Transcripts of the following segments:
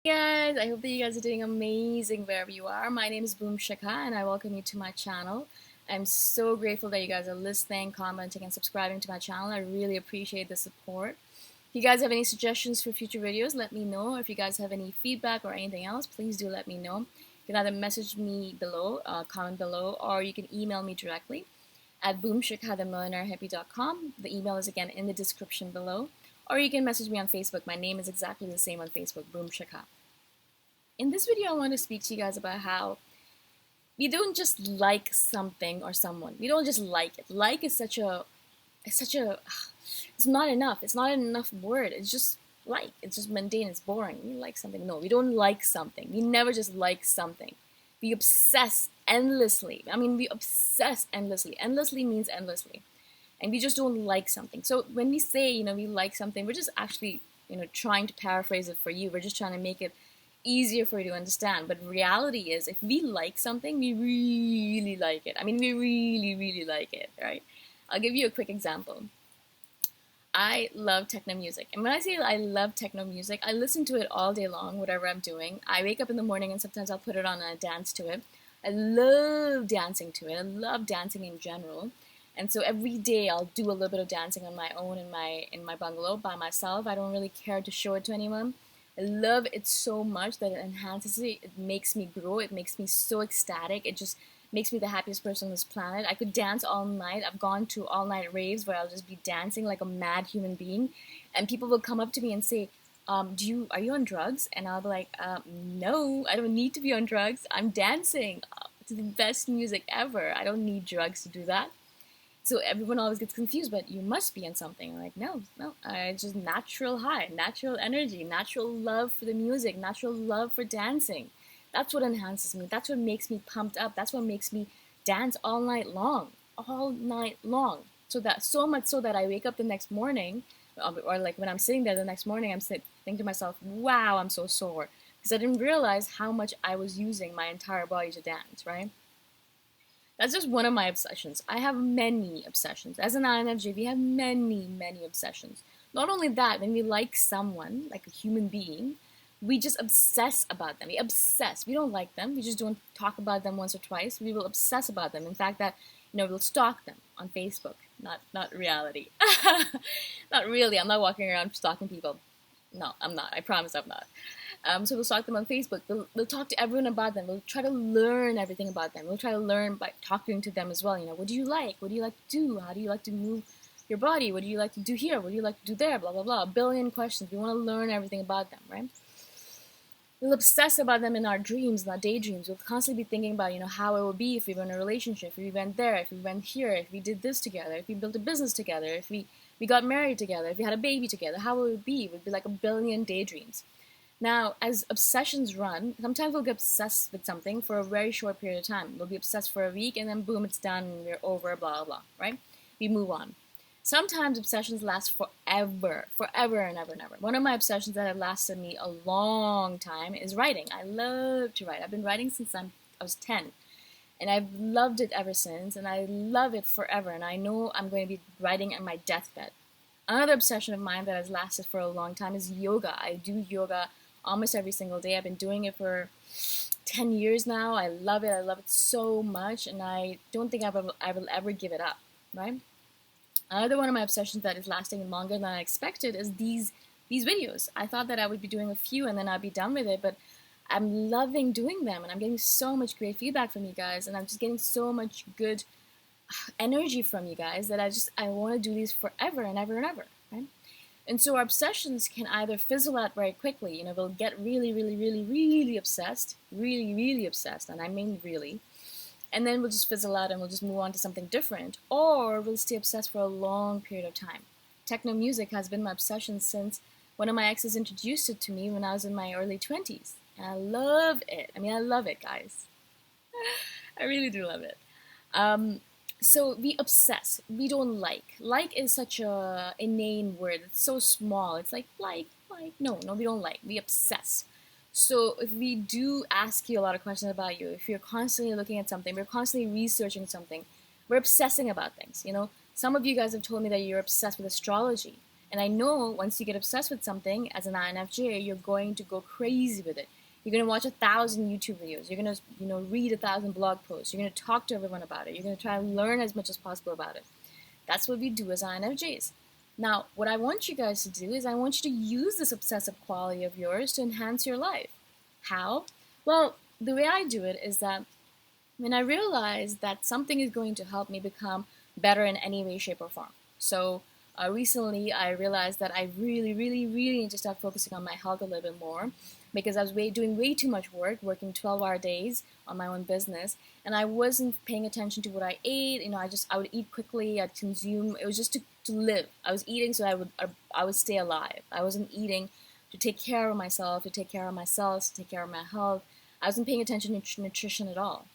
Hey guys, I hope that you guys are doing amazing wherever you are. My name is Boom Shikha and I welcome you to my channel. I'm so grateful that you guys are listening, commenting, and subscribing to my channel. I really appreciate the support. If you guys have any suggestions for future videos, let me know. If you guys have any feedback or anything else, please do let me know. You can either message me below, comment below, or you can email me directly at boomshikha@themillionairehippie.com. The email is again in the description below. Or you can message me on Facebook. My name is exactly the same on Facebook, Boom Shikha. In this video, I want to speak to you guys about how we don't just like something or someone. We don't just like it. Like is it's not enough. It's not enough word. It's just like. It's just mundane. It's boring. We like something. No, we don't like something. We never just like something. We obsess endlessly. We obsess endlessly. Endlessly means endlessly. And we just don't like something. So when we say, we like something, we're just actually, trying to paraphrase it for you. We're just trying to make it easier for you to understand. But reality is, if we like something, we really like it. We really, really like it, right? I'll give you a quick example. I love techno music. And when I say I love techno music, I listen to it all day long, whatever I'm doing. I wake up in the morning and sometimes I'll put it on and I dance to it. I love dancing to it. I love dancing in general. And so every day I'll do a little bit of dancing on my own in my bungalow by myself. I don't really care to show it to anyone. I love it so much that it enhances it. It makes me grow. It makes me so ecstatic. It just makes me the happiest person on this planet. I could dance all night. I've gone to all night raves where I'll just be dancing like a mad human being, and people will come up to me and say, are you on drugs? And I'll be like, no, I don't need to be on drugs. I'm dancing to the best music ever. I don't need drugs to do that. So everyone always gets confused, but you must be on something. I'm like, no, it's just natural high, natural energy, natural love for the music, natural love for dancing. That's what enhances me. That's what makes me pumped up. That's what makes me dance all night long, all night long. So much so that I wake up the next morning, or like when I'm sitting there the next morning, thinking to myself, wow, I'm so sore. Because I didn't realize how much I was using my entire body to dance, right? That's just one of my obsessions. I have many obsessions. As an INFJ, we have many, many obsessions. Not only that, when we like someone, like a human being, we just obsess about them. We obsess. We don't like them. We just don't talk about them once or twice. We will obsess about them. In fact, we'll stalk them on Facebook. Not reality. Not really. I'm not walking around stalking people. No, I'm not. I promise I'm not. So we'll stalk them on Facebook. We'll talk to everyone about them. We'll try to learn everything about them. We'll try to learn by talking to them as well. What do you like? What do you like to do? How do you like to move your body? What do you like to do here? What do you like to do there? Blah, blah, blah. A billion questions. We want to learn everything about them, right? We'll obsess about them in our dreams, in our daydreams. We'll constantly be thinking about, how it would be if we were in a relationship, if we went there, if we went here, if we did this together, if we built a business together, if we got married together, if we had a baby together, how would it be? It would be like a billion daydreams. Now, as obsessions run, sometimes we'll get obsessed with something for a very short period of time. We'll be obsessed for a week, and then boom, it's done, and we're over, blah, blah, blah, right? We move on. Sometimes obsessions last forever, forever and ever and ever. One of my obsessions that have lasted me a long time is writing. I love to write. I've been writing since I was 10, and I've loved it ever since, and I love it forever, and I know I'm going to be writing on my deathbed. Another obsession of mine that has lasted for a long time is yoga. I do yoga almost every single day. I've been doing it for 10 years now. I love it. I love it so much, and I don't think I will ever give it up, right? Another one of my obsessions that is lasting longer than I expected is these videos. I thought that I would be doing a few and then I'd be done with it, but I'm loving doing them, and I'm getting so much great feedback from you guys, and I'm just getting so much good energy from you guys that I want to do these forever and ever and ever, right? And so our obsessions can either fizzle out very quickly, we'll get really, really, really, really obsessed, really, really obsessed, and I mean really, and then we'll just fizzle out and we'll just move on to something different, or we'll stay obsessed for a long period of time. Techno music has been my obsession since one of my exes introduced it to me when I was in my early 20s, and I love it. I love it, guys. I really do love it. So we obsess. We don't like. Like is such a inane word. It's so small. It's like. No, we don't like. We obsess. So if we do ask you a lot of questions about you, if you're constantly looking at something, we're constantly researching something, we're obsessing about things. Some of you guys have told me that you're obsessed with astrology. And I know once you get obsessed with something as an INFJ, you're going to go crazy with it. You're going to watch 1,000 YouTube videos. You're going to, read 1,000 blog posts. You're going to talk to everyone about it. You're going to try and learn as much as possible about it. That's what we do as INFJs. Now, what I want you guys to do is I want you to use this obsessive quality of yours to enhance your life. How? Well, the way I do it is that when I realize that something is going to help me become better in any way, shape, or form. So recently I realized that I really, really, really need to start focusing on my health a little bit more because I was doing way too much work, working 12-hour days on my own business, and I wasn't paying attention to what I ate. I would eat quickly, I'd consume. It was just to live. I was eating so I would stay alive. I wasn't eating to take care of myself, to take care of myself, to take care of my health. I wasn't paying attention to nutrition at all.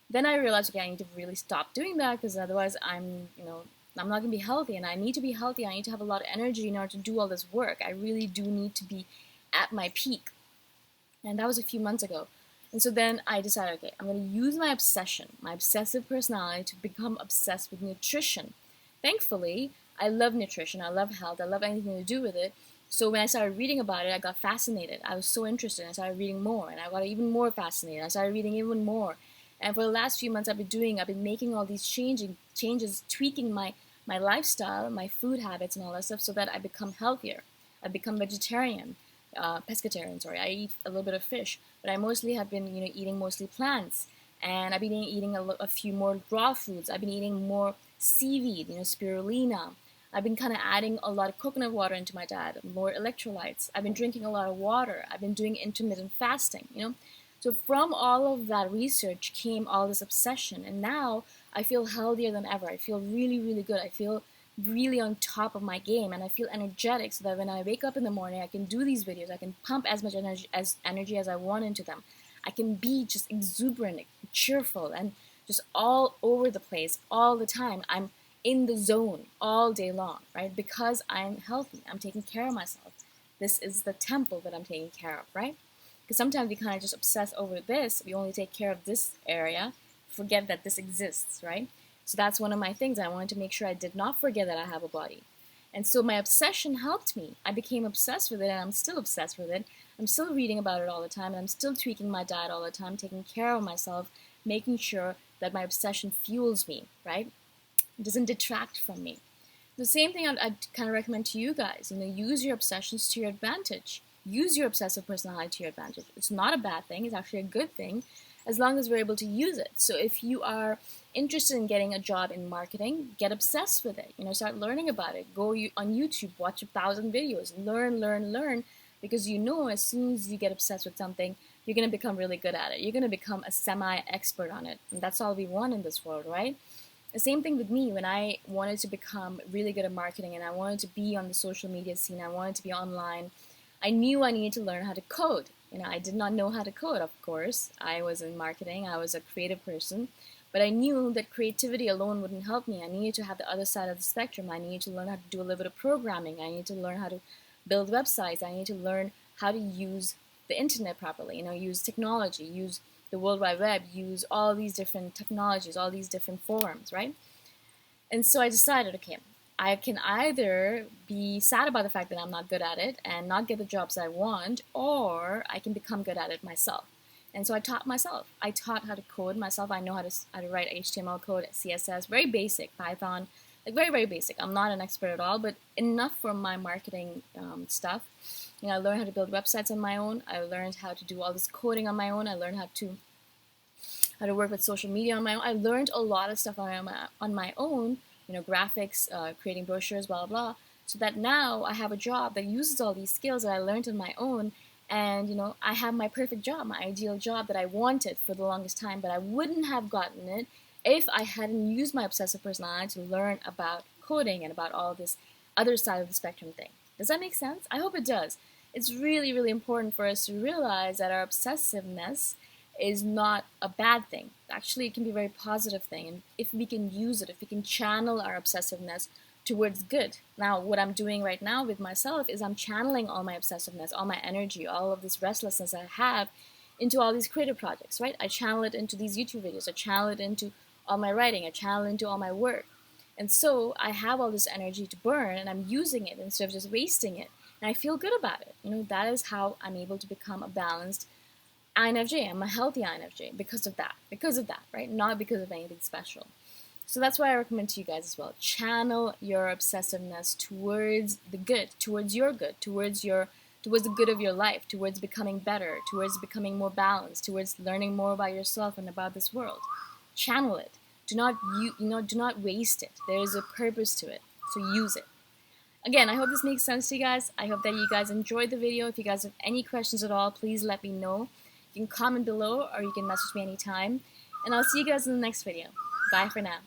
Then I realized, okay, I need to really stop doing that because otherwise I'm not going to be healthy, and I need to be healthy. I need to have a lot of energy in order to do all this work. I really do need to be at my peak. And that was a few months ago. And so then I decided, okay, I'm going to use my obsession, my obsessive personality to become obsessed with nutrition. Thankfully, I love nutrition. I love health. I love anything to do with it. So when I started reading about it, I got fascinated. I was so interested. I started reading more, and I got even more fascinated. I started reading even more. And for the last few months, I've been making all these changes, tweaking my lifestyle, my food habits, and all that stuff, so that I become healthier. I've become vegetarian, pescatarian. Sorry, I eat a little bit of fish, but I mostly have been, eating mostly plants, and I've been eating a few more raw foods. I've been eating more seaweed, spirulina. I've been kind of adding a lot of coconut water into my diet, more electrolytes. I've been drinking a lot of water. I've been doing intermittent fasting, So from all of that research came all this obsession, and now I feel healthier than ever. I feel really, really good. I feel really on top of my game, and I feel energetic so that when I wake up in the morning, I can do these videos. I can pump as much energy as I want into them. I can be just exuberant, cheerful, and just all over the place all the time. I'm in the zone all day long, right? Because I'm healthy. I'm taking care of myself. This is the temple that I'm taking care of, right? Because sometimes we kind of just obsess over this. We only take care of this area, forget that this exists, right? So that's one of my things. I wanted to make sure I did not forget that I have a body. And so my obsession helped me. I became obsessed with it, and I'm still obsessed with it. I'm still reading about it all the time, and I'm still tweaking my diet all the time, taking care of myself, making sure that my obsession fuels me, right? It doesn't detract from me. The same thing I'd kind of recommend to you guys. Use your obsessions to your advantage. Use your obsessive personality to your advantage. It's not a bad thing. It's actually a good thing as long as we're able to use it. So if you are interested in getting a job in marketing, get obsessed with it. Start learning about it. Go on YouTube, watch 1,000 videos, learn, because as soon as you get obsessed with something, you're going to become really good at it. You're going to become a semi-expert on it. And that's all we want in this world, right? The same thing with me when I wanted to become really good at marketing and I wanted to be on the social media scene, I wanted to be online. I knew I needed to learn how to code. I did not know how to code, of course. I was in marketing. I was a creative person. But I knew that creativity alone wouldn't help me. I needed to have the other side of the spectrum. I needed to learn how to do a little bit of programming. I needed to learn how to build websites. I needed to learn how to use the internet properly, use technology, use the World Wide Web, use all these different technologies, all these different forums, right? And so I decided, okay, I can either be sad about the fact that I'm not good at it and not get the jobs I want, or I can become good at it myself. And so I taught myself. I taught how to code myself. I know how to write HTML code, CSS, very basic, Python, like very, very basic. I'm not an expert at all, but enough for my marketing stuff. I learned how to build websites on my own. I learned how to do all this coding on my own. I learned how to work with social media on my own. I learned a lot of stuff on my own, graphics, creating brochures, blah, blah, blah, so that now I have a job that uses all these skills that I learned on my own, and, I have my perfect job, my ideal job that I wanted for the longest time, but I wouldn't have gotten it if I hadn't used my obsessive personality to learn about coding and about all this other side of the spectrum thing. Does that make sense? I hope it does. It's really, really important for us to realize that our obsessiveness is not a bad thing. Actually, it can be a very positive thing. And if we can use it, if we can channel our obsessiveness towards good. Now, what I'm doing right now with myself is I'm channeling all my obsessiveness, all my energy, all of this restlessness I have into all these creative projects, right? I channel it into these YouTube videos. I channel it into all my writing. I channel it into all my work. And so I have all this energy to burn and I'm using it instead of just wasting it. And I feel good about it. That is how I'm able to become a balanced INFJ. I'm a healthy INFJ because of that. Because of that, right? Not because of anything special. So that's why I recommend to you guys as well. Channel your obsessiveness towards the good, towards your good, towards the good of your life, towards becoming better, towards becoming more balanced, towards learning more about yourself and about this world. Channel it. Do not waste it. There is a purpose to it. So use it. Again, I hope this makes sense to you guys. I hope that you guys enjoyed the video. If you guys have any questions at all, please let me know. You can comment below or you can message me anytime. And I'll see you guys in the next video. Bye for now.